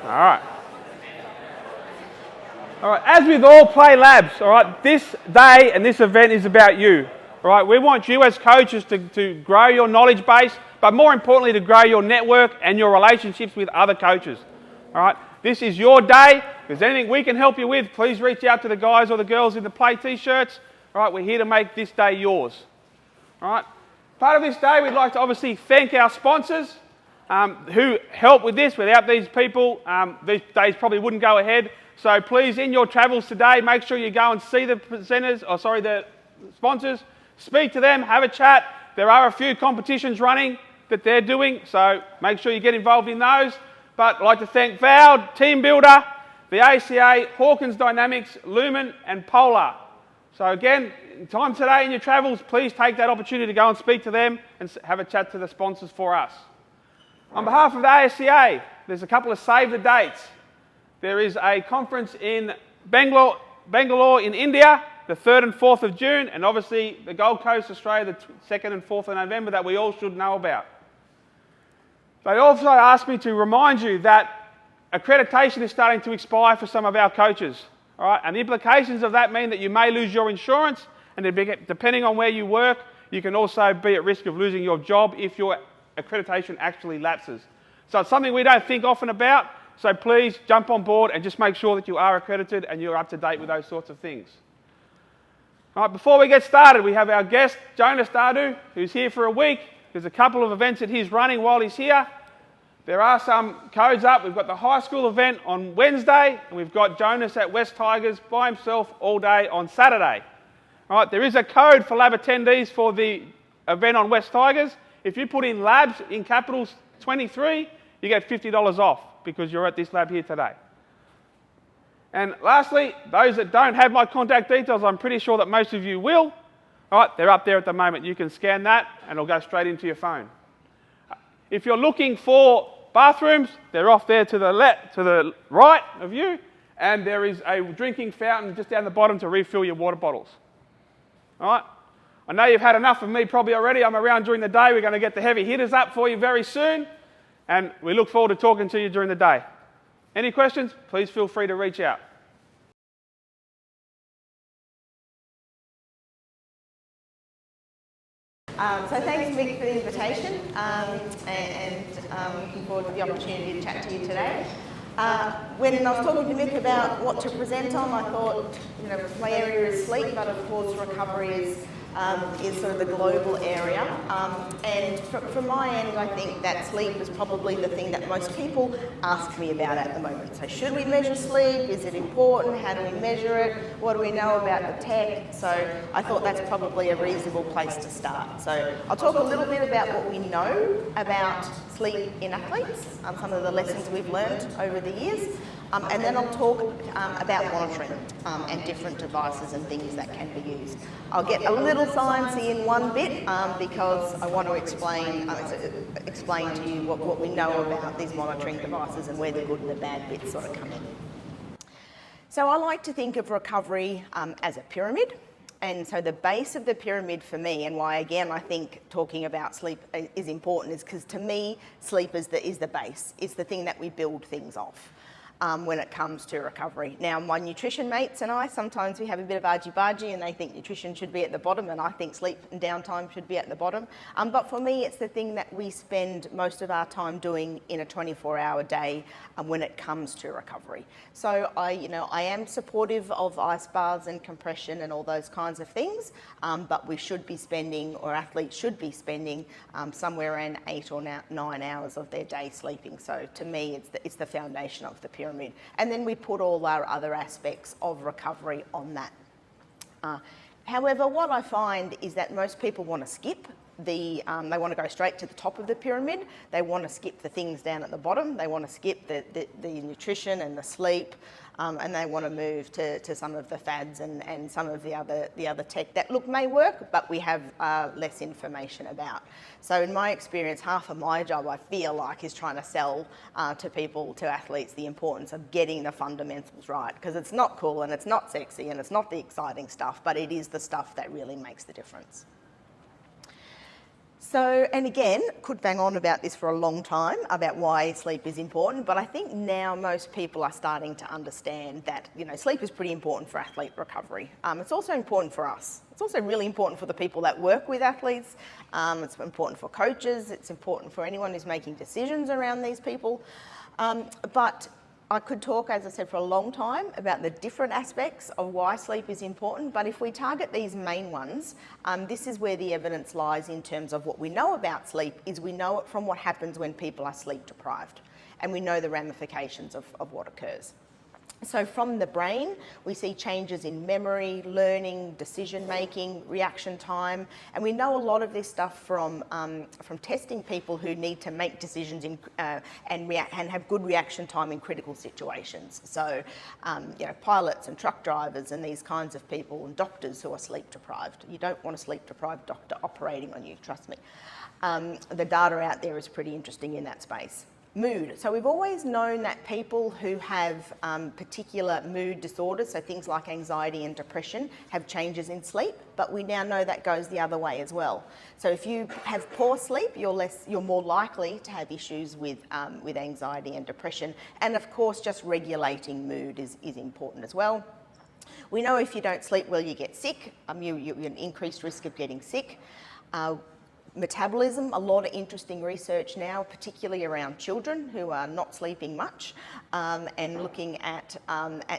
All right. All right, as with all Play Labs, all right, this day and this event is about you. All right, we want you as coaches to grow your knowledge base, but more importantly, to grow your network and your relationships with other coaches. All right, this is your day. If there's anything we can help you with, please reach out to the guys or the girls in the Play t-shirts. All right, we're here to make this day yours. All right, part of this day, we'd like to obviously thank our sponsors who help with this. Without these people, these days probably wouldn't go ahead. So please, in your travels today, make sure you go and see the the sponsors, speak to them, have a chat. There are a few competitions running that they're doing, so make sure you get involved in those. But I'd like to thank Val, Team Builder, the ACA, Hawkins Dynamics, Lumen, and Polar. So again, time today in your travels, please take that opportunity to go and speak to them and have a chat to the sponsors for us. On behalf of the ASCA, there's a couple of save the dates. There is a conference in Bangalore in India, the 3rd and 4th of June, and obviously the Gold Coast, Australia, the 2nd and 4th of November that we all should know about. They also asked me to remind you that accreditation is starting to expire for some of our coaches. All right? And the implications of that mean that you may lose your insurance, and depending on where you work, you can also be at risk of losing your job if your accreditation actually lapses. So it's something we don't think often about. So please jump on board and just make sure that you are accredited and you're up to date with those sorts of things. All right, before we get started, we have our guest, Jonas Dardu, who's here for a week. There's a couple of events that he's running while he's here. There are some codes up. We've got the high school event on Wednesday, and we've got Jonas at West Tigers by himself all day on Saturday. All right, there is a code for lab attendees for the event on West Tigers. If you put in labs in capitals 23, you get $50 off, because you're at this lab here today. And lastly, those that don't have my contact details, I'm pretty sure that most of you will. All right, they're up there at the moment. You can scan that and it'll go straight into your phone. If you're looking for bathrooms, they're off there to the right of you, and there is a drinking fountain just down the bottom to refill your water bottles. All right, I know you've had enough of me probably already. I'm around during the day. We're going to get the heavy hitters up for you very soon. And we look forward to talking to you during the day. Any questions? Please feel free to reach out. So thanks, Mick, for the invitation, and looking forward to the opportunity to chat to you today. When I was talking to Mick about what to present on, I thought, my area is sleep, but of course recovery is sort of the global area. And from my end, I think that sleep is probably the thing that most people ask me about at the moment. So should we measure sleep? Is it important? How do we measure it? What do we know about the tech? So I thought that's probably a reasonable place to start. So I'll talk a little bit about what we know about sleep in athletes, some of the lessons we've learned over the years. And then I'll talk about monitoring and different devices and things that can be used. I'll get a little sciencey in one bit because I want to explain to you what we know about these monitoring devices and where the good and the bad bits sort of come in. So I like to think of recovery as a pyramid. And so the base of the pyramid for me, and why again I think talking about sleep is important, is because to me sleep is the base. It's the thing that we build things off. When it comes to recovery. Now, my nutrition mates and I, sometimes we have a bit of argy-bargy and they think nutrition should be at the bottom and I think sleep and downtime should be at the bottom. But for me, it's the thing that we spend most of our time doing in a 24-hour day when it comes to recovery. So I am supportive of ice baths and compression and all those kinds of things, but we should be spending, or athletes should be spending, somewhere around 8 or 9 hours of their day sleeping. So to me, it's the foundation of the pyramid. And then we put all our other aspects of recovery on that. However, what I find is that most people want to skip they want to go straight to the top of the pyramid. They want to skip the things down at the bottom. They want to skip the nutrition and the sleep, and they want to move to some of the fads and some of the other tech that may work, but we have less information about. So in my experience, half of my job, I feel like, is trying to sell to athletes, the importance of getting the fundamentals right, because it's not cool and it's not sexy and it's not the exciting stuff, but it is the stuff that really makes the difference. So, and again, could bang on about this for a long time, about why sleep is important, but I think now most people are starting to understand that, sleep is pretty important for athlete recovery. It's also important for us. It's also really important for the people that work with athletes. It's important for coaches. It's important for anyone who's making decisions around these people. But I could talk, as I said, for a long time about the different aspects of why sleep is important, but if we target these main ones, this is where the evidence lies in terms of what we know about sleep, is we know it from what happens when people are sleep deprived, and we know the ramifications of what occurs. So from the brain, we see changes in memory, learning, decision-making, reaction time, and we know a lot of this stuff from testing people who need to make decisions and have good reaction time in critical situations. So, pilots and truck drivers and these kinds of people, and doctors who are sleep deprived. You don't want a sleep deprived doctor operating on you, trust me. The data out there is pretty interesting in that space. Mood. So we've always known that people who have particular mood disorders, so things like anxiety and depression, have changes in sleep, but we now know that goes the other way as well. So if you have poor sleep, you're more likely to have issues with anxiety and depression, and of course just regulating mood is important as well. We know if you don't sleep well, you get sick. You're an increased risk of getting sick. Metabolism, a lot of interesting research now, particularly around children who are not sleeping much, and looking at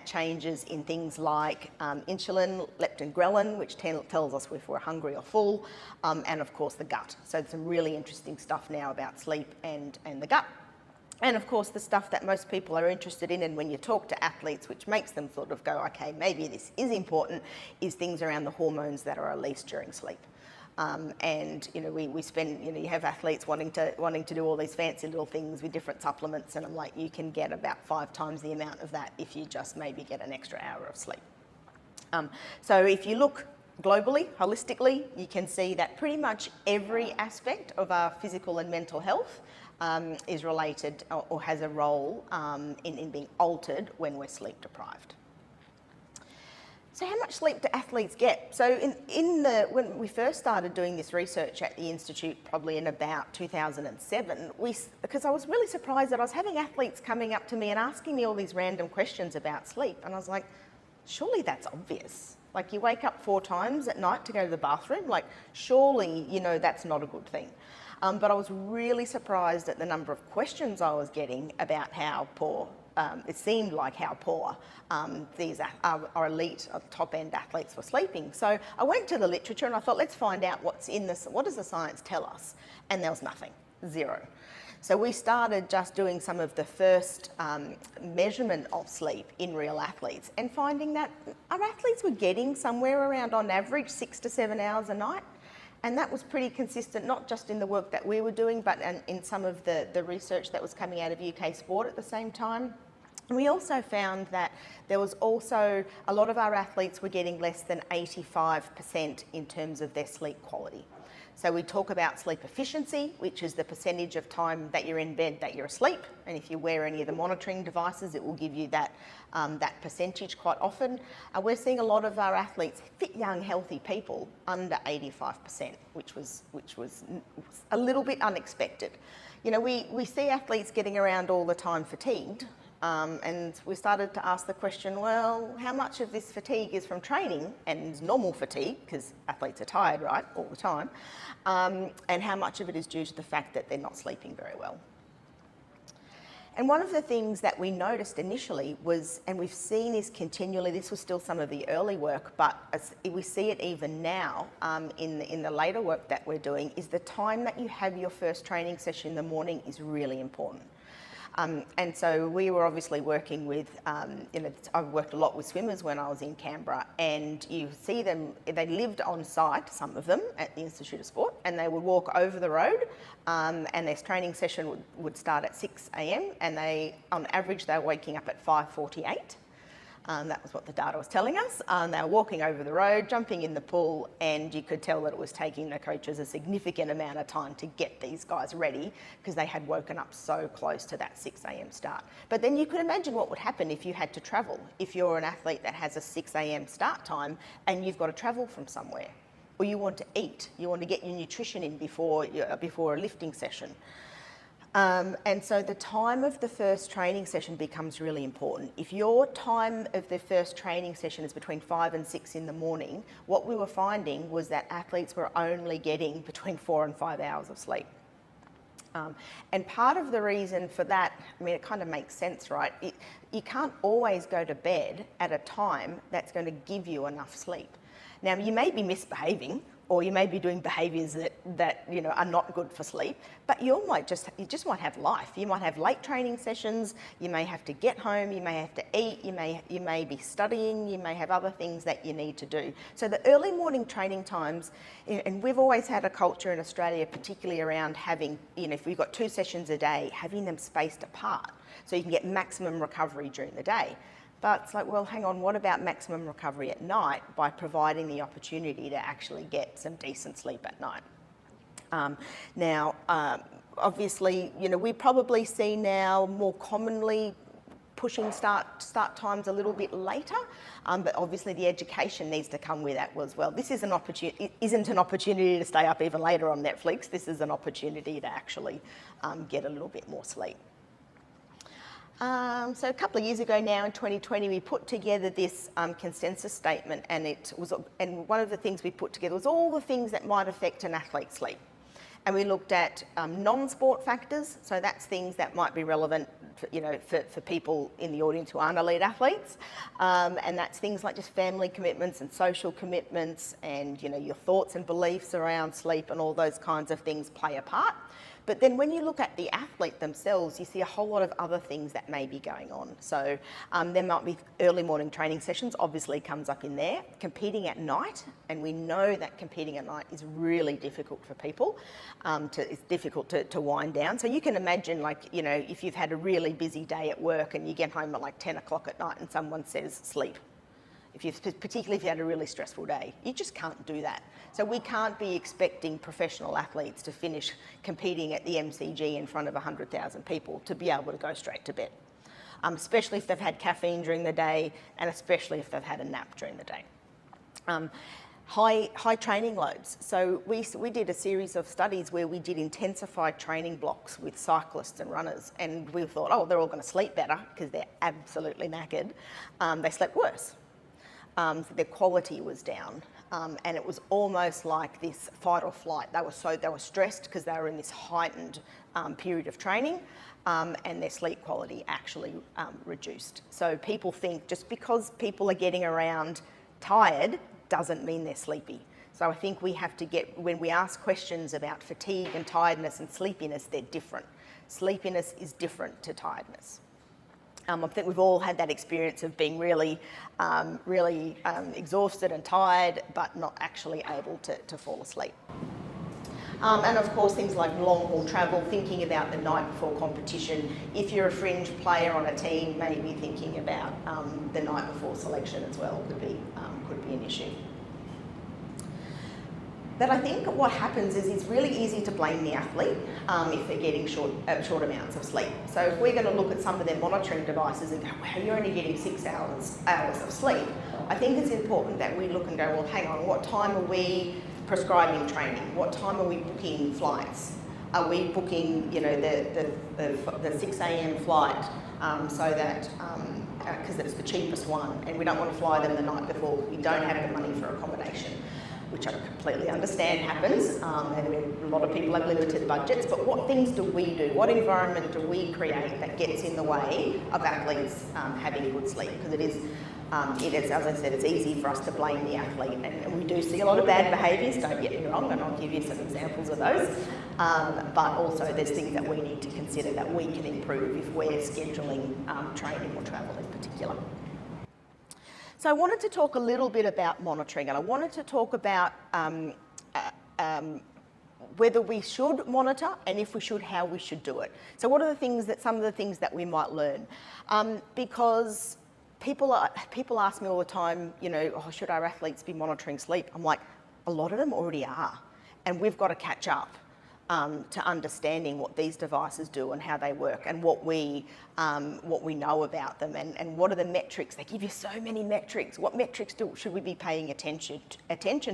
changes in things like insulin, leptin, ghrelin, which tells us if we're hungry or full, and of course the gut. So there's some really interesting stuff now about sleep and the gut. And of course the stuff that most people are interested in, and when you talk to athletes, which makes them sort of go, okay, maybe this is important, is things around the hormones that are released during sleep. We spend, you have athletes wanting to do all these fancy little things with different supplements, and I'm like, you can get about 5 times the amount of that if you just maybe get an extra hour of sleep. So if you look globally, holistically, you can see that pretty much every aspect of our physical and mental health is related or has a role in being altered when we're sleep deprived. So how much sleep do athletes get? So when we first started doing this research at the Institute, probably in about 2007, because I was really surprised that I was having athletes coming up to me and asking me all these random questions about sleep. And I was like, surely that's obvious. Like, you wake up 4 times at night to go to the bathroom, like, surely, that's not a good thing. But I was really surprised at the number of questions I was getting about how poor it seemed like how poor these our elite, top-end athletes were sleeping. So I went to the literature and I thought, let's find out what's in this. What does the science tell us? And there was nothing, 0. So we started just doing some of the first measurement of sleep in real athletes and finding that our athletes were getting somewhere around, on average, 6 to 7 hours a night. And that was pretty consistent, not just in the work that we were doing, but in some of the research that was coming out of UK sport at the same time. And we also found that there was also, a lot of our athletes were getting less than 85% in terms of their sleep quality. So we talk about sleep efficiency, which is the percentage of time that you're in bed that you're asleep. And if you wear any of the monitoring devices, it will give you that percentage quite often. We're seeing a lot of our athletes, fit, young, healthy people, under 85%, which was a little bit unexpected. We see athletes getting around all the time fatigued. And we started to ask the question, well, how much of this fatigue is from training and normal fatigue, because athletes are tired, right, all the time, and how much of it is due to the fact that they're not sleeping very well. And one of the things that we noticed initially was, and we've seen this continually, this was still some of the early work, but we see it even now in the later work that we're doing, is the time that you have your first training session in the morning is really important. And so we were obviously working with, I worked a lot with swimmers when I was in Canberra, and you see them, they lived on site, some of them, at the Institute of Sport, and they would walk over the road, and their training session would start at 6 a.m, and on average, they were waking up at 5:48. That was what the data was telling us. They were walking over the road, jumping in the pool, and you could tell that it was taking the coaches a significant amount of time to get these guys ready because they had woken up so close to that 6 a.m. start. But then you could imagine what would happen if you had to travel. If you're an athlete that has a 6 a.m. start time and you've got to travel from somewhere, or you want to eat. You want to get your nutrition in before a lifting session. And so the time of the first training session becomes really important. If your time of the first training session is between 5 and 6 in the morning, what we were finding was that athletes were only getting between 4 and 5 hours of sleep. And part of the reason for that, I mean, it kind of makes sense, right? You can't always go to bed at a time that's going to give you enough sleep. Now, you may be misbehaving, or you may be doing behaviours that you know are not good for sleep, but you just might have life. You might have late training sessions. You may have to get home. You may have to eat. You may be studying. You may have other things that you need to do. So the early morning training times, and we've always had a culture in Australia, particularly around having, you know, if we've got 2 sessions a day, having them spaced apart so you can get maximum recovery during the day. But it's like, well, hang on, what about maximum recovery at night by providing the opportunity to actually get some decent sleep at night? Obviously, you know, we probably see now more commonly pushing start times a little bit later, but obviously the education needs to come with that as well. This is an opportunity, it isn't an opportunity to stay up even later on Netflix. This is an opportunity to actually get a little bit more sleep. So a couple of years ago now, in 2020, we put together this consensus statement, and one of the things we put together was all the things that might affect an athlete's sleep. And we looked at non-sport factors, so that's things that might be relevant for people in the audience who aren't elite athletes, and that's things like just family commitments and social commitments, and your thoughts and beliefs around sleep and all those kinds of things play a part. But then when you look at the athlete themselves, you see a whole lot of other things that may be going on. So there might be early morning training sessions, obviously comes up in there. Competing at night, and we know that competing at night is really difficult for people. It's difficult to wind down. So you can imagine, if you've had a really busy day at work and you get home at 10 o'clock at night and someone says sleep. Particularly if you had a really stressful day, you just can't do that. So we can't be expecting professional athletes to finish competing at the MCG in front of 100,000 people to be able to go straight to bed, especially if they've had caffeine during the day and especially if they've had a nap during the day. High training loads. So we did a series of studies where we did intensified training blocks with cyclists and runners, and we thought, oh, they're all going to sleep better because they're absolutely knackered. They slept worse. So their quality was down, and it was almost like this fight or flight. They were stressed because they were in this heightened period of training, and their sleep quality actually reduced. So people think just because people are getting around tired doesn't mean they're sleepy. So I think we have to when we ask questions about fatigue and tiredness and sleepiness, they're different. Sleepiness is different to tiredness. I think we've all had that experience of being really exhausted and tired, but not actually able to fall asleep. And of course, things like long haul travel, thinking about the night before competition. If you're a fringe player on a team, maybe thinking about the night before selection as well could be an issue. But I think what happens is it's really easy to blame the athlete if they're getting short amounts of sleep. So if we're going to look at some of their monitoring devices and go, well, you're only getting 6 hours of sleep, I think it's important that we look and go, well, hang on, what time are we prescribing training? What time are we booking flights? Are we booking, the 6 a.m. flight so that, because it's the cheapest one, and we don't want to fly them the night before, we don't have the money for accommodation, which I completely understand happens, and a lot of people have limited budgets, but what things do we do? What environment do we create that gets in the way of athletes having good sleep? Because it is, as I said, it's easy for us to blame the athlete, and we do see a lot of bad behaviours, don't get me wrong, and I'll give you some examples of those, but also there's things that we need to consider that we can improve if we're scheduling training or travel in particular. So I wanted to talk a little bit about monitoring, and I wanted to talk about whether we should monitor, and if we should, how we should do it. So what are some of the things that we might learn? Because people ask me all the time, should our athletes be monitoring sleep? I'm like, a lot of them already are, and we've got to catch up. to understanding what these devices do and how they work and what we know about them and what are the metrics. They give you so many metrics. What metrics should we be paying attention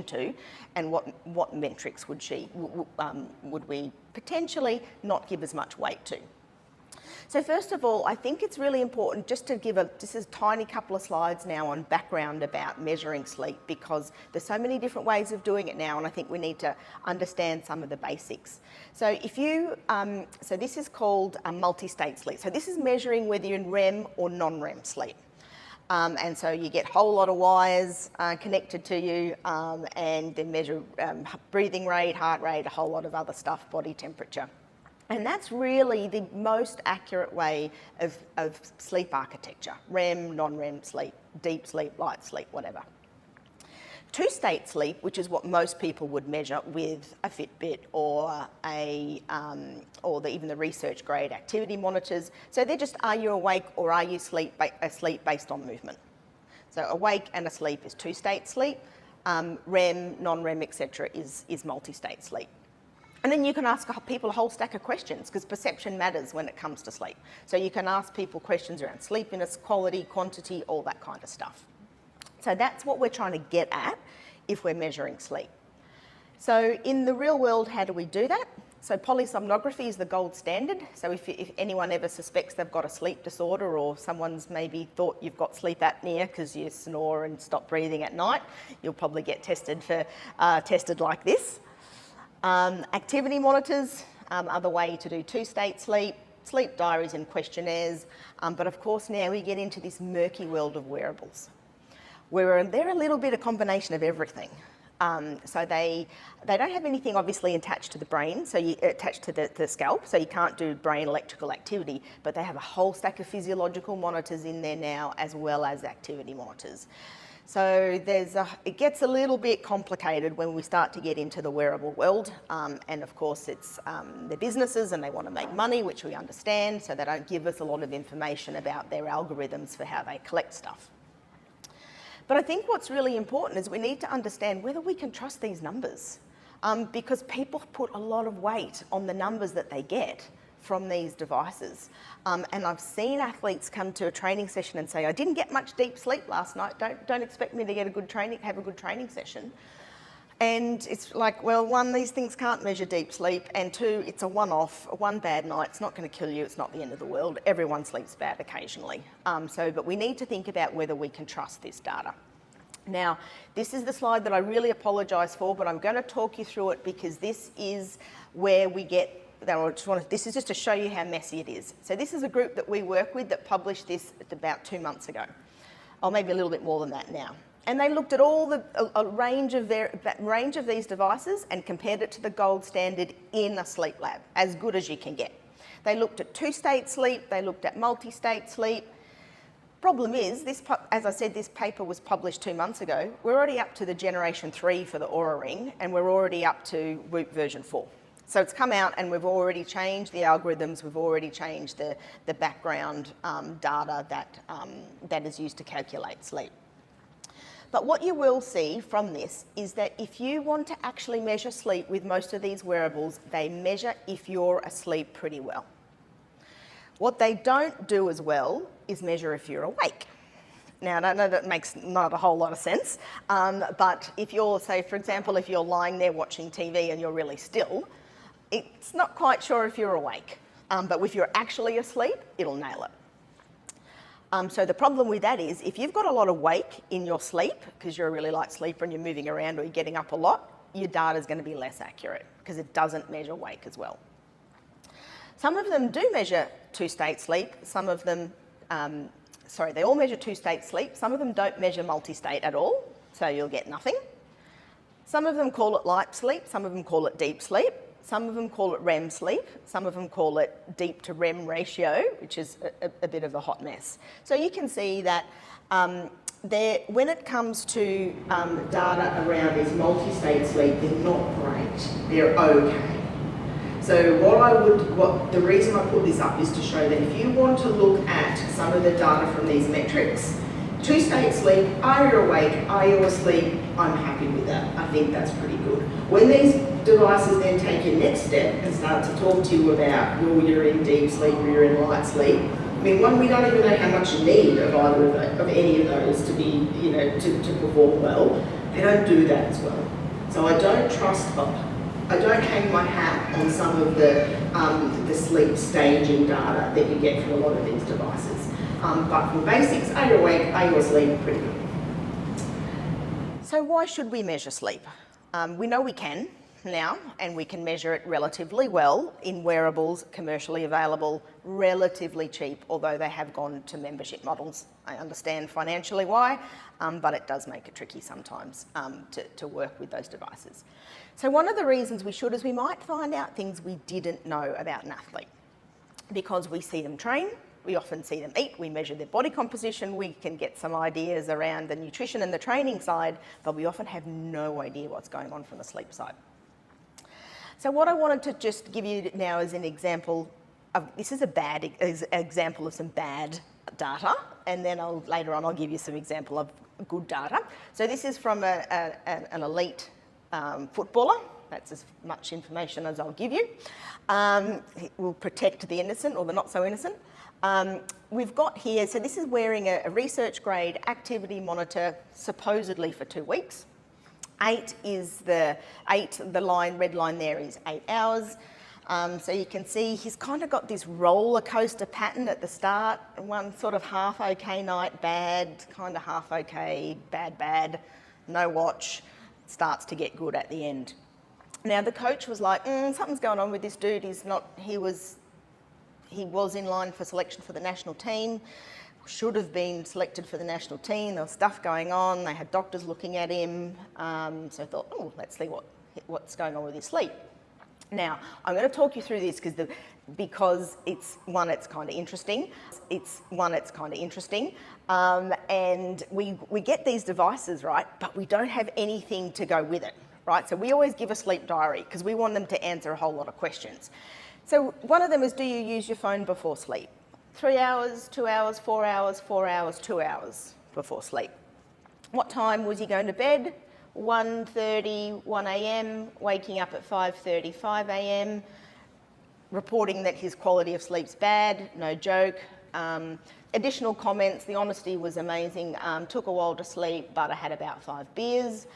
to, and what metrics would we potentially not give as much weight to? So first of all, I think it's really important just to give just a tiny couple of slides now on background about measuring sleep, because there's so many different ways of doing it now, and I think we need to understand some of the basics. So so this is called a multi-state sleep. So this is measuring whether you're in REM or non-REM sleep. And so you get a whole lot of wires connected to you, and then measure breathing rate, heart rate, a whole lot of other stuff, body temperature. And that's really the most accurate way of sleep architecture: REM, non-REM sleep, deep sleep, light sleep, whatever. Two-state sleep, which is what most people would measure with a Fitbit or even the research grade activity monitors. So they're just, are you awake or are you asleep based on movement? So awake and asleep is two-state sleep. REM, non-REM, etc. is multi-state sleep. And then you can ask people a whole stack of questions, because perception matters when it comes to sleep. So you can ask people questions around sleepiness, quality, quantity, all that kind of stuff. So that's what we're trying to get at if we're measuring sleep. So in the real world, how do we do that? So polysomnography is the gold standard. So if anyone ever suspects they've got a sleep disorder, or someone's maybe thought you've got sleep apnea because you snore and stop breathing at night, you'll probably get tested like this. Activity monitors are the way to do two-state sleep, sleep diaries and questionnaires, but of course now we get into this murky world of wearables, where they're a little bit a combination of everything. So they don't have anything obviously attached to the brain, so attached to the scalp, so you can't do brain electrical activity, but they have a whole stack of physiological monitors in there now, as well as activity monitors. So it gets a little bit complicated when we start to get into the wearable world, and of course it's they're businesses and they want to make money, which we understand, so they don't give us a lot of information about their algorithms for how they collect stuff. But I think what's really important is we need to understand whether we can trust these numbers, because people put a lot of weight on the numbers that they get from these devices. And I've seen athletes come to a training session and say, I didn't get much deep sleep last night, don't expect me to have a good training session. And it's like, well, one, these things can't measure deep sleep, and two, it's a one-off, one bad night, it's not going to kill you, it's not the end of the world, everyone sleeps bad occasionally. But we need to think about whether we can trust this data. Now, this is the slide that I really apologise for, but I'm going to talk you through it because this is where we get, this is just to show you how messy it is. So this is a group that we work with that published this about 2 months ago, or maybe a little bit more than that now. And they looked at a range of these devices and compared it to the gold standard in a sleep lab, as good as you can get. They looked at two-state sleep, they looked at multi-state sleep. Problem is, as I said, this paper was published 2 months ago. We're already up to the Generation 3 for the Oura Ring, and we're already up to Whoop version 4. So it's come out and we've already changed the algorithms, we've already changed the background data that is used to calculate sleep. But what you will see from this is that if you want to actually measure sleep with most of these wearables, they measure if you're asleep pretty well. What they don't do as well is measure if you're awake. Now, I know that makes not a whole lot of sense, but if you're, say, for example, if you're lying there watching TV and you're really still, it's not quite sure if you're awake. But if you're actually asleep, it'll nail it. So the problem with that is, if you've got a lot of wake in your sleep, because you're a really light sleeper and you're moving around or you're getting up a lot, your data is going to be less accurate because it doesn't measure wake as well. Some of them do measure two-state sleep. Some of them, they all measure two-state sleep. Some of them don't measure multi-state at all, so you'll get nothing. Some of them call it light sleep. Some of them call it deep sleep. Some of them call it REM sleep. Some of them call it deep to REM ratio, which is a bit of a hot mess. So you can see that when it comes to data around this multi-state sleep, they're not great. They're okay. So the reason I put this up is to show that if you want to look at some of the data from these metrics, two-state sleep, are you awake, are you asleep, I'm happy with that. I think that's pretty good. When these devices then take your next step and start to talk to you about, well, you're in deep sleep or you're in light sleep. I mean, one, we don't even know how much you need of either of any of those to be, you know, to perform well. They don't do that as well. So I don't trust, I don't hang my hat on some of the sleep staging data that you get from a lot of these devices. But for basics, are you awake, are you asleep, pretty good. So why should we measure sleep? We know we can now, and we can measure it relatively well in wearables, commercially available, relatively cheap, although they have gone to membership models. I understand financially why, but it does make it tricky sometimes to work with those devices. So one of the reasons we should is we might find out things we didn't know about an athlete. Because we see them train, we often see them eat, we measure their body composition, we can get some ideas around the nutrition and the training side, but we often have no idea what's going on from the sleep side. So what I wanted to just give you now is an example of, this is a bad example of some bad data, and then later on I'll give you some example of good data. So this is from an elite footballer. That's as much information as I'll give you. It will protect the innocent or the not so innocent. We've got here, so this is wearing a research grade activity monitor supposedly for 2 weeks. 8 is the red line there is 8 hours. So you can see he's kind of got this roller coaster pattern at the start, one sort of half okay night, bad, kind of half okay, bad, no watch, starts to get good at the end. Now the coach was like, something's going on with this dude, he was in line for selection for the national team, should have been selected for the national team, there was stuff going on, they had doctors looking at him, so I thought, oh, let's see what's going on with his sleep. Now, I'm going to talk you through this because it's kind of interesting. And we get these devices, right, but we don't have anything to go with it, right? So we always give a sleep diary because we want them to answer a whole lot of questions. So one of them is, do you use your phone before sleep? 3 hours, 2 hours, 4 hours, 4 hours, 2 hours before sleep. What time was he going to bed? 1:30, 1 a.m, waking up at 5:30, 5 a.m, reporting that his quality of sleep's bad, no joke. Additional comments, the honesty was amazing. Took a while to sleep, but I had about 5 beers.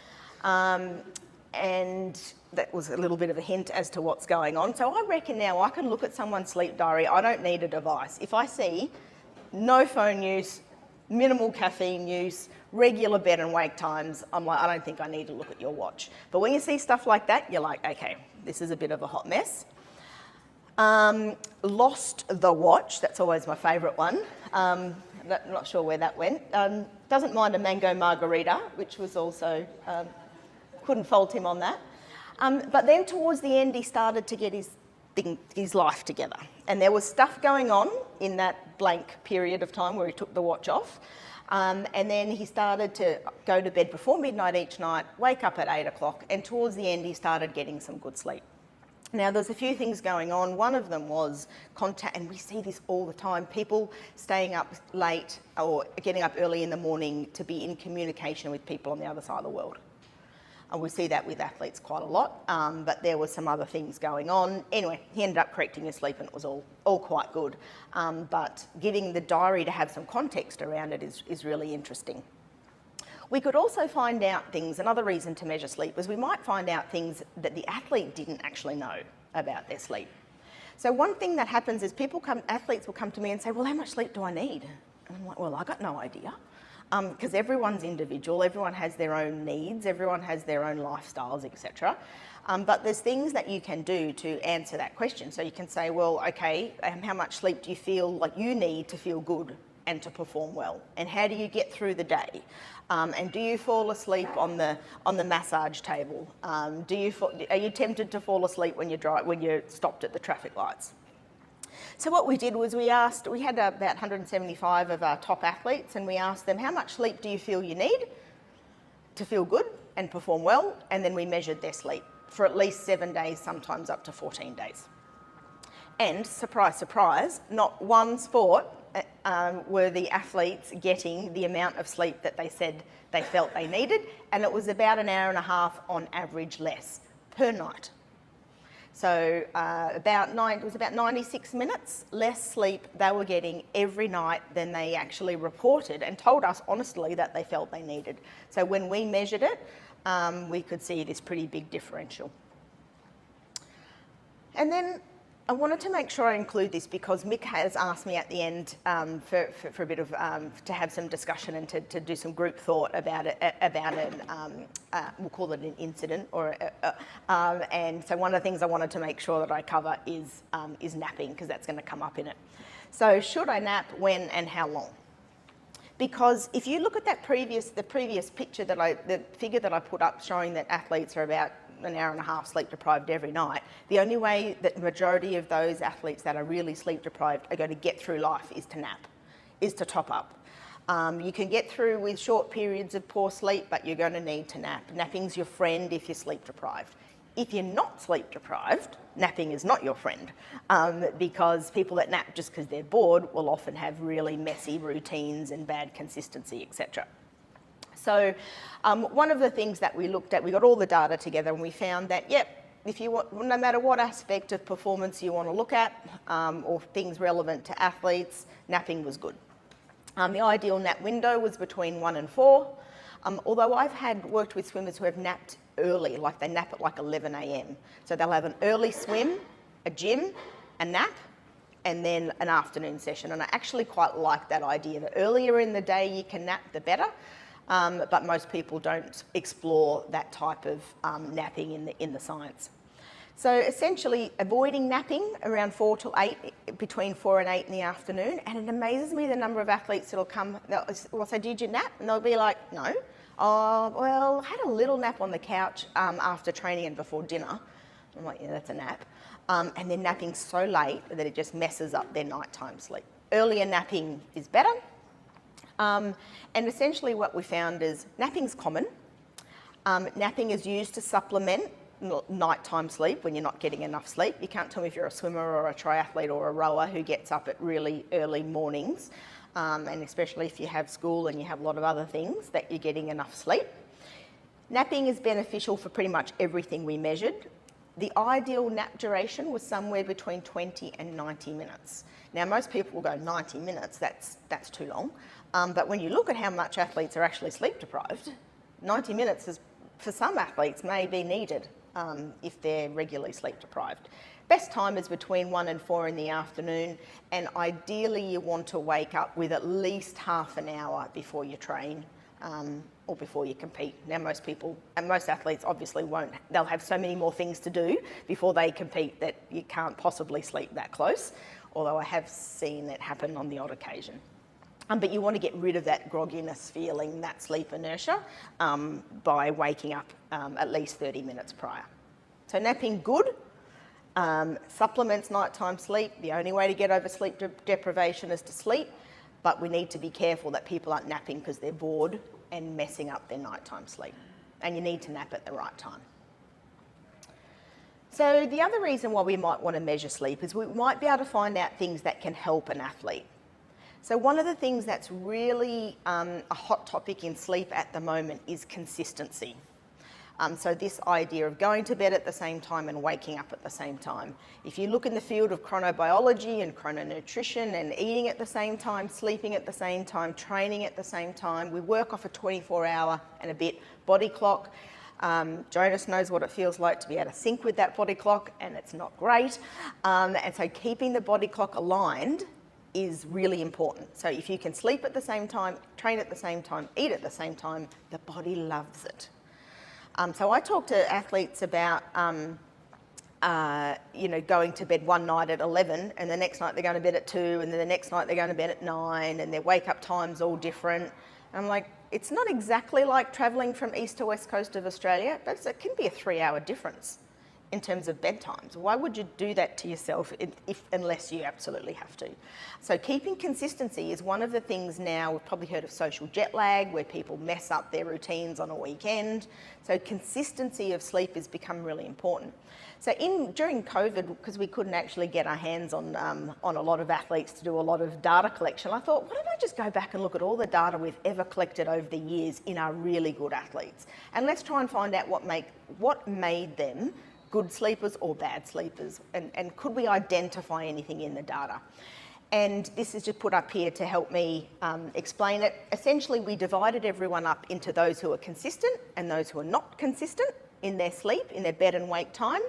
And that was a little bit of a hint as to what's going on. So I reckon now I can look at someone's sleep diary. I don't need a device. If I see no phone use, minimal caffeine use, regular bed and wake times, I'm like, I don't think I need to look at your watch. But when you see stuff like that, you're like, okay, this is a bit of a hot mess. Lost the watch, that's always my favourite one. Not sure where that went. Doesn't mind a mango margarita, which was also, couldn't fault him on that. But then towards the end, he started to get his life together. And there was stuff going on in that blank period of time where he took the watch off. And then he started to go to bed before midnight each night, wake up at 8 o'clock, and towards the end he started getting some good sleep. Now there's a few things going on. One of them was contact, and we see this all the time, people staying up late or getting up early in the morning to be in communication with people on the other side of the world. And we see that with athletes quite a lot, but there were some other things going on. Anyway, he ended up correcting his sleep and it was all quite good. But giving the diary to have some context around it is really interesting. We could also find out things, another reason to measure sleep is we might find out things that the athlete didn't actually know about their sleep. So one thing that happens is athletes will come to me and say, well, how much sleep do I need? And I'm like, well, I got no idea. Because everyone's individual, everyone has their own needs, everyone has their own lifestyles, etc. But there's things that you can do to answer that question. So you can say, well, okay, how much sleep do you feel like you need to feel good and to perform well? And how do you get through the day? And do you fall asleep on the massage table? Are you tempted to fall asleep when you're stopped at the traffic lights? So what we did was we had about 175 of our top athletes, and we asked them, how much sleep do you feel you need to feel good and perform well? And then we measured their sleep for at least 7 days, sometimes up to 14 days. And surprise, surprise, not one sport were the athletes getting the amount of sleep that they said they felt they needed, and it was about an hour and a half on average less per night. So it was about 96 minutes less sleep they were getting every night than they actually reported and told us honestly that they felt they needed. So when we measured it, we could see this pretty big differential. And then I wanted to make sure I include this because Mick has asked me at the end for a bit of, to have some discussion and to do some group thought about it, we'll call it an incident, and so one of the things I wanted to make sure that I cover is napping, because that's going to come up in it. So should I nap, when and how long? Because if you look at the previous picture the figure that I put up showing that athletes are about an hour and a half sleep deprived every night, the only way that the majority of those athletes that are really sleep deprived are going to get through life is to nap, is to top up. You can get through with short periods of poor sleep, but you're going to need to nap. Napping's your friend if you're sleep deprived. If you're not sleep deprived, napping is not your friend, because people that nap just because they're bored will often have really messy routines and bad consistency, etc. So one of the things that we looked at, we got all the data together and we found that, yep, if you want, no matter what aspect of performance you want to look at, or things relevant to athletes, napping was good. The ideal nap window was between 1 and 4, although I've worked with swimmers who have napped early, like they nap at like 11 a.m. So they'll have an early swim, a gym, a nap, and then an afternoon session. And I actually quite like that idea. The earlier in the day you can nap, the better. But most people don't explore that type of napping in the science. So essentially avoiding napping around 4 till 8, between 4 and 8 in the afternoon. And it amazes me the number of athletes that'll come, they'll say, did you nap? And they'll be like, no. Oh, well, I had a little nap on the couch after training and before dinner. I'm like, yeah, that's a nap. And they're napping so late that it just messes up their nighttime sleep. Earlier napping is better. And essentially what we found is napping's common. Napping is used to supplement nighttime sleep when you're not getting enough sleep. You can't tell me if you're a swimmer or a triathlete or a rower who gets up at really early mornings, and especially if you have school and you have a lot of other things, that you're getting enough sleep. Napping is beneficial for pretty much everything we measured. The ideal nap duration was somewhere between 20 and 90 minutes. Now, most people will go 90 minutes, that's too long. But when you look at how much athletes are actually sleep deprived, 90 minutes is, for some athletes, may be needed if they're regularly sleep deprived. Best time is between 1 and 4 in the afternoon, and ideally you want to wake up with at least half an hour before you train or before you compete. Now most people, and most athletes obviously won't, they'll have so many more things to do before they compete that you can't possibly sleep that close, although I have seen it happen on the odd occasion. But you want to get rid of that grogginess feeling, that sleep inertia, by waking up at least 30 minutes prior. So napping good, supplements nighttime sleep. The only way to get over sleep deprivation is to sleep, but we need to be careful that people aren't napping because they're bored and messing up their nighttime sleep. And you need to nap at the right time. So the other reason why we might want to measure sleep is we might be able to find out things that can help an athlete. So one of the things that's really a hot topic in sleep at the moment is consistency. So this idea of going to bed at the same time and waking up at the same time. If you look in the field of chronobiology and chrononutrition and eating at the same time, sleeping at the same time, training at the same time, we work off a 24-hour and a bit body clock. Jonas knows what it feels like to be out of sync with that body clock, and it's not great. And so keeping the body clock aligned is really important. So if you can sleep at the same time, train at the same time, eat at the same time, the body loves it. So I talk to athletes about, going to bed one night at 11 and the next night they're going to bed at 2 and then the next night they're going to bed at 9 and their wake up time's all different. And I'm like, it's not exactly like travelling from east to west coast of Australia, but it can be a 3-hour difference in terms of bedtimes. Why would you do that to yourself unless you absolutely have to? So keeping consistency is one of the things now. We've probably heard of social jet lag, where people mess up their routines on a weekend. So consistency of sleep has become really important. So during COVID, because we couldn't actually get our hands on a lot of athletes to do a lot of data collection, I thought, why don't I just go back and look at all the data we've ever collected over the years in our really good athletes, and let's try and find out what made them good sleepers or bad sleepers? And could we identify anything in the data? And this is just put up here to help me explain it. Essentially, we divided everyone up into those who are consistent and those who are not consistent in their sleep, in their bed and wake time.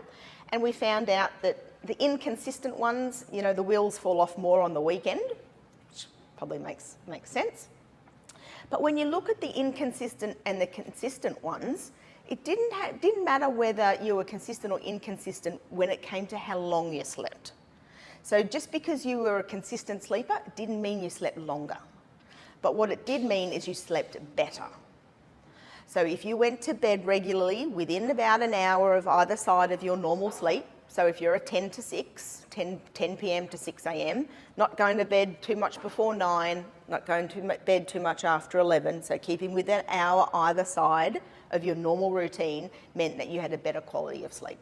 And we found out that the inconsistent ones, you know, the wheels fall off more on the weekend, which probably makes sense. But when you look at the inconsistent and the consistent ones, it didn't matter whether you were consistent or inconsistent when it came to how long you slept. So just because you were a consistent sleeper didn't mean you slept longer. But what it did mean is you slept better. So if you went to bed regularly within about an hour of either side of your normal sleep, so if you're a 10 to 6, 10 p.m. to 6 a.m., not going to bed too much before 9, not going to bed too much after 11, so keeping with that hour either side of your normal routine meant that you had a better quality of sleep.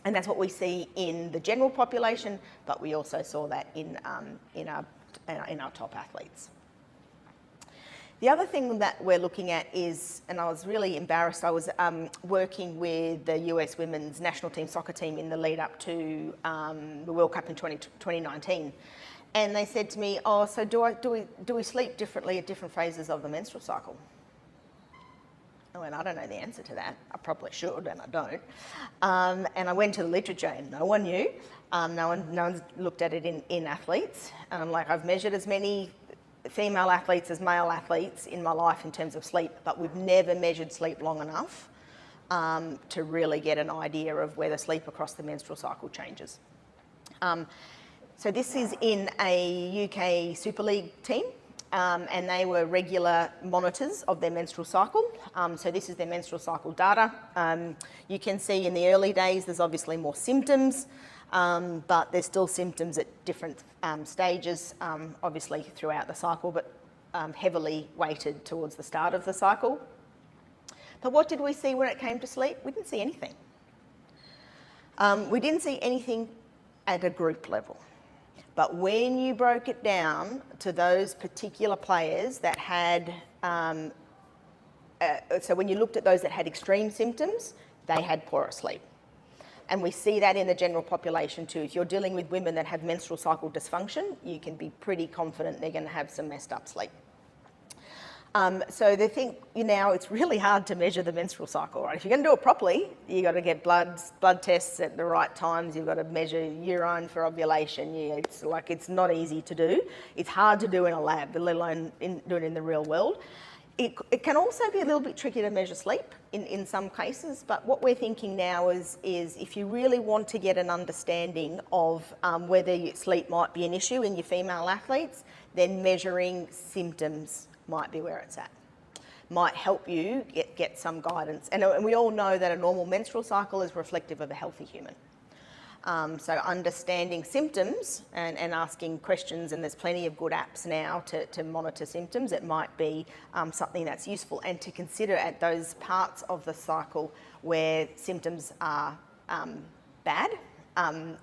And that's what we see in the general population, but we also saw that in our top athletes. The other thing that we're looking at is, and I was really embarrassed, I was working with the US women's national team soccer team in the lead up to the World Cup in 2019. And they said to me, oh, so do we sleep differently at different phases of the menstrual cycle? I went, I don't know the answer to that. I probably should, and I don't. And I went to the literature, and no one knew. No one's looked at it in athletes. And I'm like, I've measured as many female athletes as male athletes in my life in terms of sleep, but we've never measured sleep long enough to really get an idea of whether sleep across the menstrual cycle changes. So this is in a UK Super League team. And they were regular monitors of their menstrual cycle. So this is their menstrual cycle data. You can see in the early days there's obviously more symptoms, but there's still symptoms at different stages, obviously throughout the cycle, but heavily weighted towards the start of the cycle. But what did we see when it came to sleep? We didn't see anything. We didn't see anything at a group level. But when you broke it down to those particular players that had, so when you looked at those that had extreme symptoms, they had poorer sleep. And we see that in the general population too. If you're dealing with women that have menstrual cycle dysfunction, you can be pretty confident they're going to have some messed up sleep. So they think now it's really hard to measure the menstrual cycle, right? If you're going to do it properly, you've got to get blood tests at the right times. You've got to measure urine for ovulation. It's not easy to do. It's hard to do in a lab, let alone do it in the real world. It can also be a little bit tricky to measure sleep in some cases, but what we're thinking now is if you really want to get an understanding of whether sleep might be an issue in your female athletes, then measuring symptoms might be where it's at. Might help you get some guidance. And we all know that a normal menstrual cycle is reflective of a healthy human. So understanding symptoms and asking questions, and there's plenty of good apps now to monitor symptoms, it might be something that's useful, and to consider at those parts of the cycle where symptoms are bad,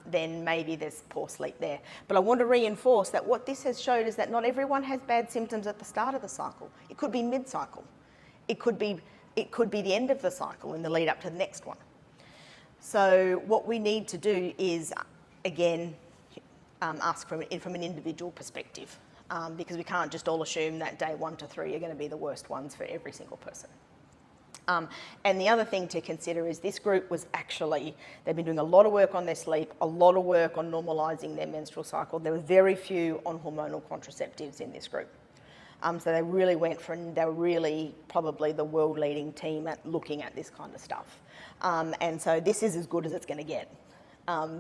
then maybe there's poor sleep there. But I want to reinforce that what this has showed is that not everyone has bad symptoms at the start of the cycle. It could be mid-cycle. It could be the end of the cycle in the lead up to the next one. So what we need to do is, again, ask from an individual perspective, because we can't just all assume that day 1 to 3 are going to be the worst ones for every single person. And the other thing to consider is this group was actually, they've been doing a lot of work on their sleep, a lot of work on normalising their menstrual cycle. There were very few on hormonal contraceptives in this group. So they really they were really probably the world leading team at looking at this kind of stuff. And so this is as good as it's going to get.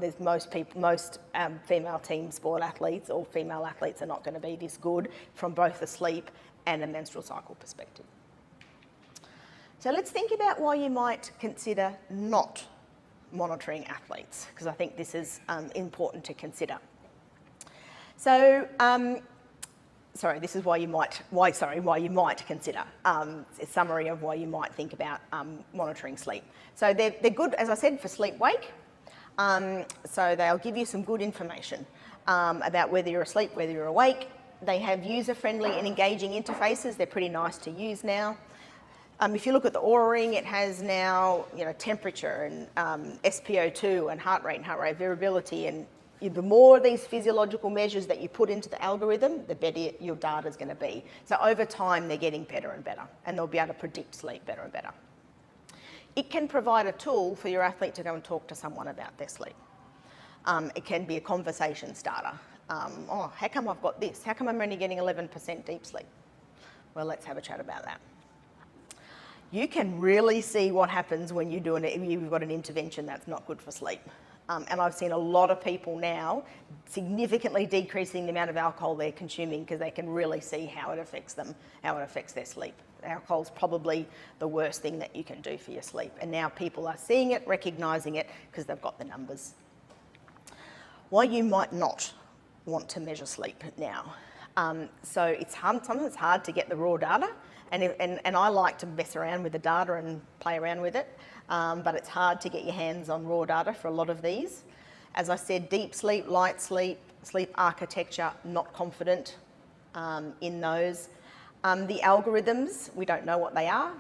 There's most female team sport athletes or female athletes are not going to be this good from both a sleep and a menstrual cycle perspective. So let's think about why you might consider not monitoring athletes, because I think this is important to consider. So, this is why you might consider a summary of why you might think about monitoring sleep. So they're good, as I said, for sleep-wake. So they'll give you some good information about whether you're asleep, whether you're awake. They have user-friendly and engaging interfaces. They're pretty nice to use now. If you look at the Oura Ring, it has now, temperature and SpO2 and heart rate variability, and the more of these physiological measures that you put into the algorithm, the better your data is going to be. So over time, they're getting better and better, and they'll be able to predict sleep better and better. It can provide a tool for your athlete to go and talk to someone about their sleep. It can be a conversation starter. How come I've got this? How come I'm only getting 11% deep sleep? Well, let's have a chat about that. You can really see what happens when you've got an intervention that's not good for sleep. And I've seen a lot of people now significantly decreasing the amount of alcohol they're consuming because they can really see how it affects them, how it affects their sleep. Alcohol's probably the worst thing that you can do for your sleep. And now people are seeing it, recognising it, because they've got the numbers. Why you might not want to measure sleep now. So it's sometimes hard to get the raw data, and I like to mess around with the data and play around with it, but it's hard to get your hands on raw data for a lot of these. As I said, deep sleep, light sleep, sleep architecture, not confident in those. The algorithms, we don't know what they are,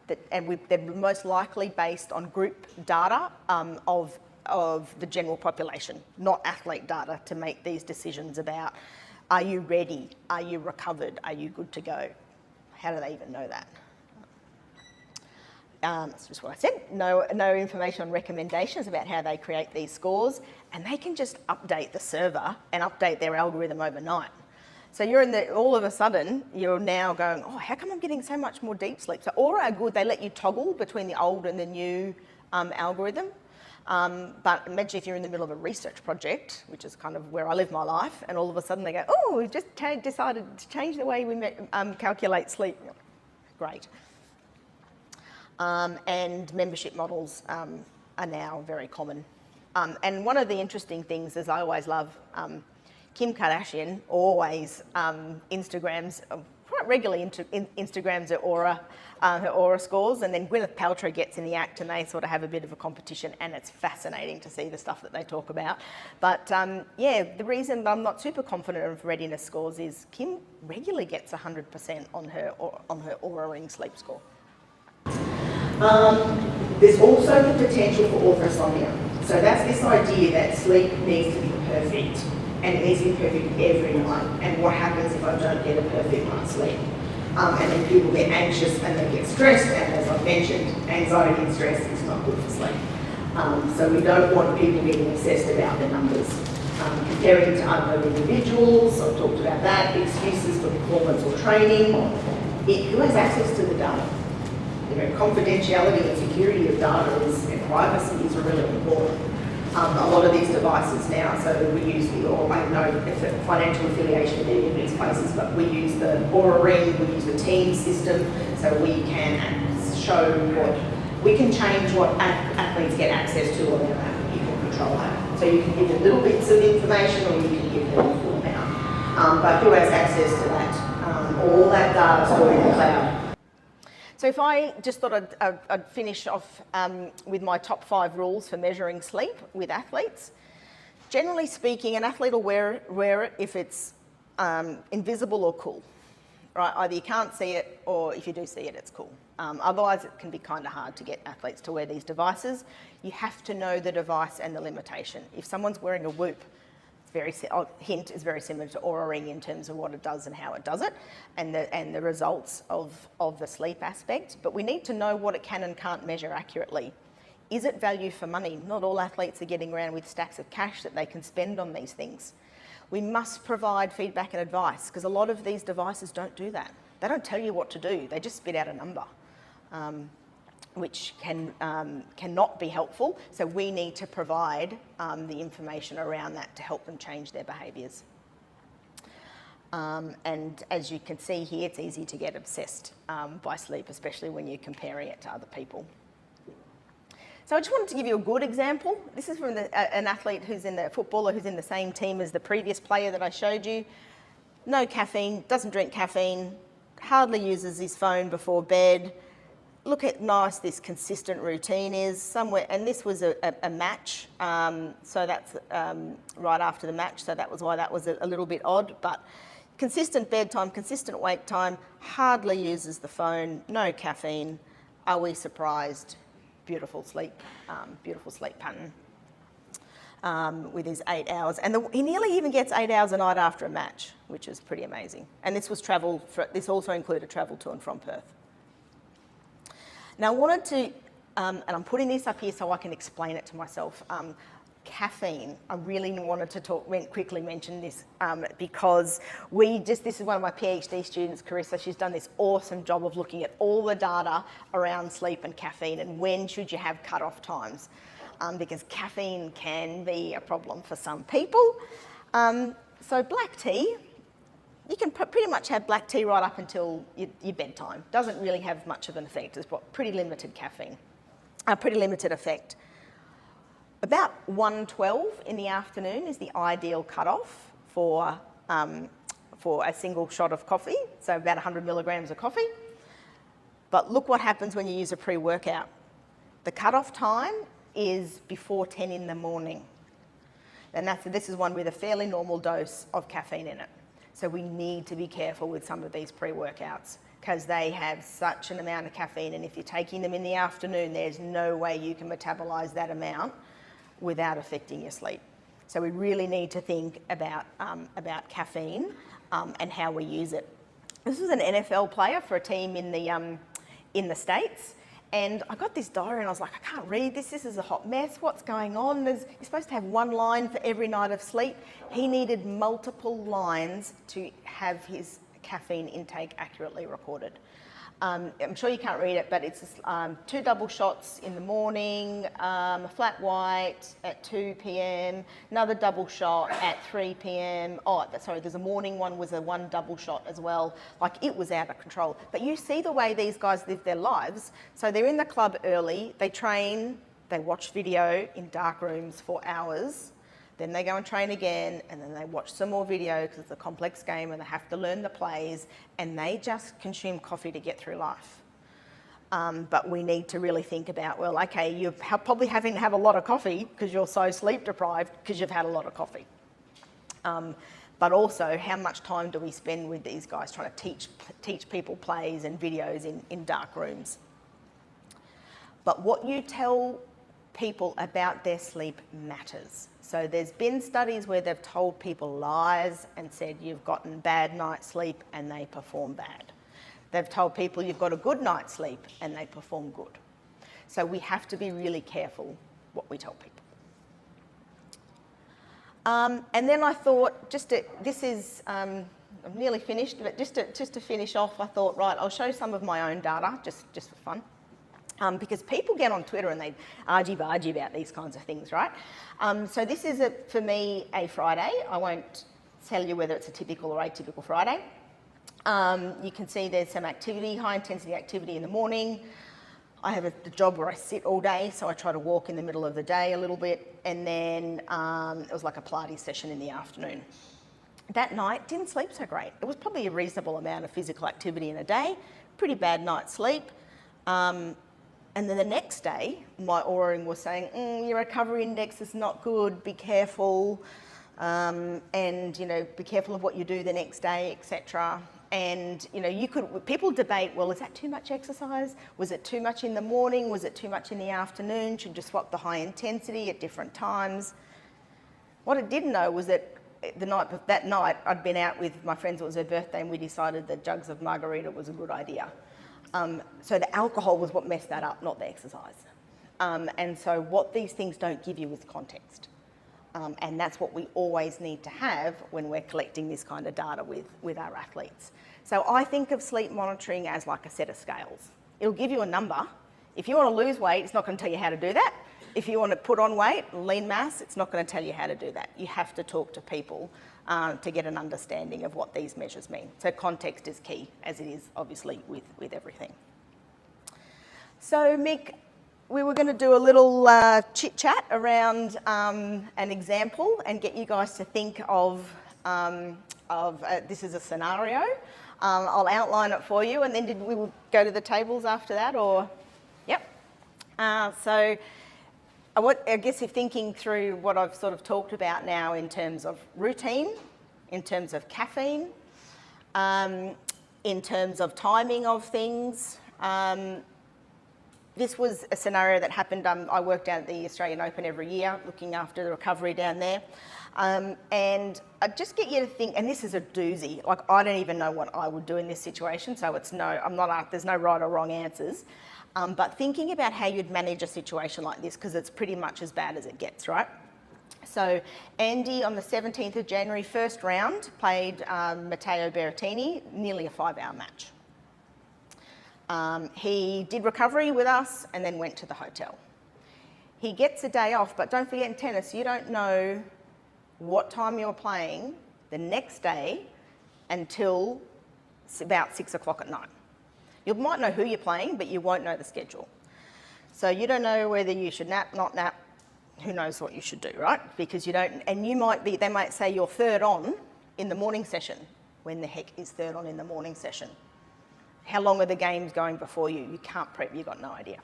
they're most likely based on group data of the general population, not athlete data, to make these decisions about, are you ready? Are you recovered? Are you good to go? How do they even know that? That's just what I said. No information on recommendations about how they create these scores, and they can just update the server and update their algorithm overnight. So all of a sudden, you're now going, how come I'm getting so much more deep sleep? So Oura are good. They let you toggle between the old and the new algorithm. But imagine if you're in the middle of a research project, which is kind of where I live my life, and all of a sudden they go, we've just decided to change the way we calculate sleep. Great. And membership models are now very common. And one of the interesting things is I always love Kim Kardashian always Instagrams, quite regularly Instagrams her Oura scores, and then Gwyneth Paltrow gets in the act and they sort of have a bit of a competition, and it's fascinating to see the stuff that they talk about. But the reason I'm not super confident of readiness scores is Kim regularly gets 100% on her Oura Ring sleep score. There's also the potential for orthosomnia. So that's this idea that sleep needs to be perfect, and it needs to be perfect every night. And what happens if I don't get a perfect night's sleep? And then people get anxious and they get stressed, and as I've mentioned, anxiety and stress is not good for sleep. So we don't want people getting obsessed about the numbers. Comparing to other individuals, I've talked about that, excuses for performance or training. Who has access to the data? Confidentiality and security of data and privacy is really important. A lot of these devices now, so we use I know it's a financial affiliation with any of these places, but we use the Oura Ring, we use the Teams system, so we can we can change what athletes get access to on their app. You can control that. So you can give them little bits of information, or you can give them a full amount. But who has access to that? All that data stored in the cloud. So if I just thought I'd finish off with my top 5 rules for measuring sleep with athletes. Generally speaking, an athlete will wear it if it's invisible or cool. Right? Either you can't see it, or if you do see it, it's cool. Otherwise, it can be kind of hard to get athletes to wear these devices. You have to know the device and the limitation. If someone's wearing a Whoop, Hint is very similar to Oura Ring in terms of what it does and how it does it, and the results of the sleep aspect. But we need to know what it can and can't measure accurately. Is it value for money? Not all athletes are getting around with stacks of cash that they can spend on these things. We must provide feedback and advice, because a lot of these devices don't do that. They don't tell you what to do. They just spit out a number, which cannot be helpful. So we need to provide the information around that to help them change their behaviours. And as you can see here, it's easy to get obsessed by sleep, especially when you're comparing it to other people. So I just wanted to give you a good example. This is from an athlete footballer who's in the same team as the previous player that I showed you. No caffeine, doesn't drink caffeine, hardly uses his phone before bed. Look at nice this consistent routine is somewhere, and this was a match, so that's right after the match, so that was why that was a little bit odd, but consistent bedtime, consistent wake time, hardly uses the phone, no caffeine, are we surprised? Beautiful sleep pattern with his 8 hours. And he nearly even gets 8 hours a night after a match, which is pretty amazing. And this was this also included travel to and from Perth. Now I wanted to, and I'm putting this up here so I can explain it to myself. Caffeine, I really wanted to quickly mention this because this is one of my PhD students, Carissa, she's done this awesome job of looking at all the data around sleep and caffeine and when should you have cut-off times, because caffeine can be a problem for some people. So black tea, you can pretty much have black tea right up until your bedtime. Doesn't really have much of an effect, it's got pretty limited caffeine, pretty limited effect. About 1:12 in the afternoon is the ideal cutoff for a single shot of coffee, so about 100 milligrams of coffee. But look what happens when you use a pre-workout. The cutoff time is before 10 in the morning. And this is one with a fairly normal dose of caffeine in it. So we need to be careful with some of these pre-workouts because they have such an amount of caffeine, and if you're taking them in the afternoon, there's no way you can metabolize that amount without affecting your sleep. So we really need to think about caffeine and how we use it. This was an NFL player for a team in the States, and I got this diary and I was like, I can't read this. This is a hot mess. What's going on? You're supposed to have one line for every night of sleep. He needed multiple lines to have his caffeine intake accurately recorded. I'm sure you can't read it, but it's 2 double shots in the morning, a flat white at 2 p.m, another double shot at 3 p.m. Oh, sorry, there's a morning one was a 1 double shot as well. Like, it was out of control. But you see the way these guys live their lives. So they're in the club early, they train, they watch video in dark rooms for hours, then they go and train again, and then they watch some more video because it's a complex game and they have to learn the plays, and they just consume coffee to get through life. But we need to really think about, well, okay, you're probably having to have a lot of coffee because you're so sleep deprived because you've had a lot of coffee. But also, how much time do we spend with these guys trying to teach people plays and videos in dark rooms? But what you tell people about their sleep matters. So there's been studies where they've told people lies and said you've gotten bad night's sleep and they perform bad. They've told people you've got a good night's sleep and they perform good. So we have to be really careful what we tell people. And then I thought, I'm nearly finished, but just to finish off, I thought, right, I'll show some of my own data, just for fun. Because people get on Twitter and they argy-bargy about these kinds of things, right? So this is, for me, a Friday. I won't tell you whether it's a typical or atypical Friday. You can see there's some activity, high-intensity activity in the morning. I have a job where I sit all day, so I try to walk in the middle of the day a little bit, and then it was like a Pilates session in the afternoon. That night, didn't sleep so great. It was probably a reasonable amount of physical activity in a day, pretty bad night's sleep. And then the next day, my Aura-ing was saying, your recovery index is not good, be careful, and, be careful of what you do the next day, etc. And, people debate, well, is that too much exercise? Was it too much in the morning? Was it too much in the afternoon? Should you swap the high intensity at different times? What I didn't know was that that night, I'd been out with my friends, it was her birthday, and we decided that jugs of margarita was a good idea. So the alcohol was what messed that up, not the exercise. And so what these things don't give you is context. And that's what we always need to have when we're collecting this kind of data with our athletes. So I think of sleep monitoring as like a set of scales. It'll give you a number. If you want to lose weight, it's not going to tell you how to do that. If you want to put on weight, lean mass, it's not going to tell you how to do that. You have to talk to people to get an understanding of what these measures mean. So context is key, as it is obviously with everything. So Mick, we were going to do a little chit chat around an example and get you guys to think of this is a scenario. I'll outline it for you, and then we will go to the tables after that, or yep. So I guess if thinking through what I've sort of talked about now in terms of routine, in terms of caffeine, in terms of timing of things, this was a scenario that happened. I worked out at the Australian Open every year, looking after the recovery down there. And I just get you to think, and this is a doozy, like I don't even know what I would do in this situation, so it's there's no right or wrong answers. But thinking about how you'd manage a situation like this, because it's pretty much as bad as it gets, right? So Andy, on the 17th of January, first round, played Matteo Berrettini, nearly a 5-hour match. He did recovery with us and then went to the hotel. He gets a day off, but don't forget in tennis, you don't know what time you're playing the next day until about 6 o'clock at night. You might know who you're playing, but you won't know the schedule. So you don't know whether you should nap, not nap, who knows what you should do, right? Because you don't, and they might say you're third on in the morning session. When the heck is third on in the morning session? How long are the games going before you? You can't prep, you've got no idea.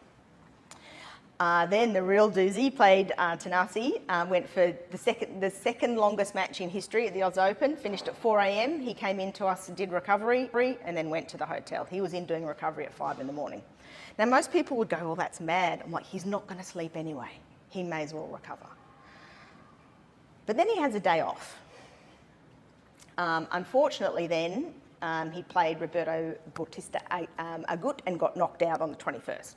Then the real doozy played Tanasi, went for the second longest match in history at the Oz Open, finished at 4 a.m. He came in to us and did recovery and then went to the hotel. He was in doing recovery at 5 in the morning. Now most people would go, well, that's mad. I'm like, he's not going to sleep anyway. He may as well recover. But then he has a day off. Unfortunately then, he played Roberto Bautista Agut and got knocked out on the 21st.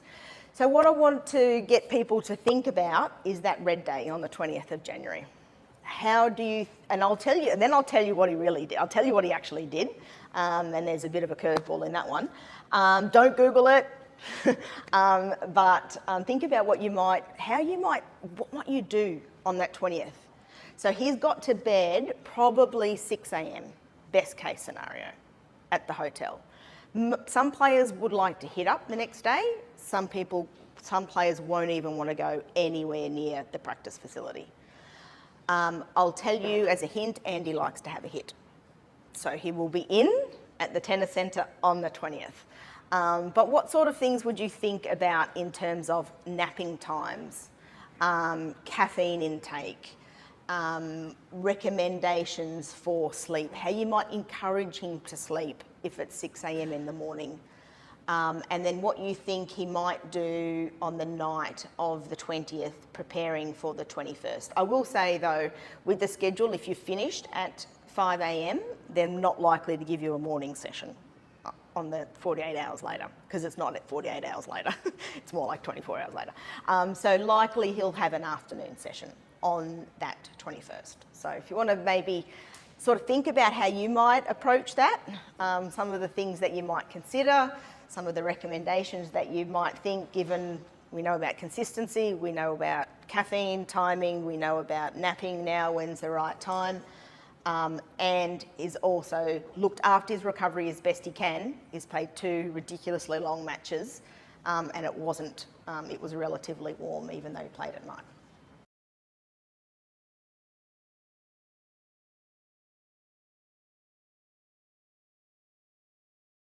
So what I want to get people to think about is that red day on the 20th of January. How do you, and I'll tell you, and then I'll tell you what he really did. I'll tell you what he actually did, and there's a bit of a curveball in that one. Don't Google it, but think about what you might do on that 20th. So he's got to bed probably 6 a.m, best case scenario, at the hotel. Some players would like to hit up the next day. Some players won't even want to go anywhere near the practice facility. I'll tell you as a hint, Andy likes to have a hit. So he will be in at the tennis centre on the 20th. But what sort of things would you think about in terms of napping times, caffeine intake, recommendations for sleep, how you might encourage him to sleep if it's 6 a.m. in the morning, and then what you think he might do on the night of the 20th, preparing for the 21st. I will say though, with the schedule, if you finished at 5 a.m, they're not likely to give you a morning session on the 48 hours later, because it's not at 48 hours later, it's more like 24 hours later. So likely he'll have an afternoon session on that 21st. So if you want to maybe sort of think about how you might approach that, some of the things that you might consider, some of the recommendations that you might think, given we know about consistency, we know about caffeine, timing, we know about napping now, when's the right time, and is also looked after his recovery as best he can. He's played 2 ridiculously long matches, and it was relatively warm even though he played at night.